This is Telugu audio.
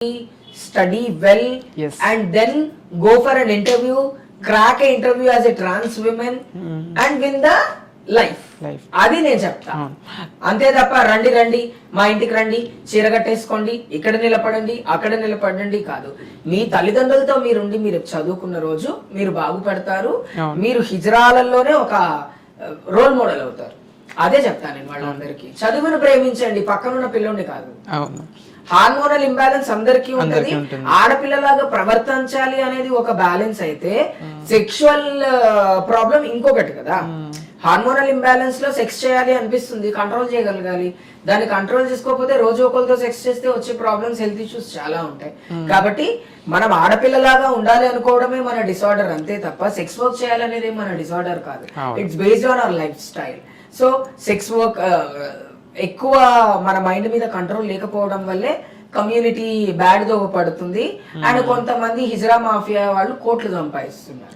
study well, Yes. and then go for an interview, crack an interview as a trans woman, and win the life. అది నేను చెప్తా. అంతే తప్ప రండి రండి మా ఇంటికి రండి, చీర కట్టేసుకోండి, ఇక్కడ నిలబడండి, అక్కడ నిలబడండి కాదు. మీ తల్లిదండ్రులతో మీరుండి మీరు చదువుకున్న రోజు మీరు బాగుపడతారు. మీరు హిజ్రాలలోనే ఒక రోల్ మోడల్ అవుతారు. అదే చెప్తాను నేను వాళ్ళందరికీ. చదువును ప్రేమించండి, పక్కనున్న పిల్లోని కాదు. హార్మోనల్ ఇంబ్యాలెన్స్ అందరికీ ఉంటది. ఆడపిల్లలాగా ప్రవర్తించాలి అనేది ఒక బ్యాలెన్స్ అయితే, సెక్షువల్ ప్రాబ్లం ఇంకొకటి కదా. హార్మోనల్ ఇంబ్యాలెన్స్ లో సెక్స్ చేయాలి అనిపిస్తుంది, కంట్రోల్ చేయగలగాలి. దాన్ని కంట్రోల్ చేసుకోకపోతే రోజు ఒకరితో సెక్స్ చేస్తే వచ్చే ప్రాబ్లమ్స్, హెల్త్ ఇష్యూస్ చాలా ఉంటాయి. కాబట్టి మనం ఆడపిల్లలాగా ఉండాలి అనుకోవడమే మన డిసార్డర్, అంతే తప్ప సెక్స్ వర్క్ చేయాలనేది మన డిసార్డర్ కాదు. It's based on our life style. So sex work ఎక్కువ మన మైండ్ మీద కంట్రోల్ లేకపోవడం వల్లే కమ్యూనిటీ బ్యాడ్ దో పడుతుంది. అండ్ కొంతమంది హిజ్రా మాఫియా వాళ్ళు కోట్లు సంపాదిస్తున్నారు.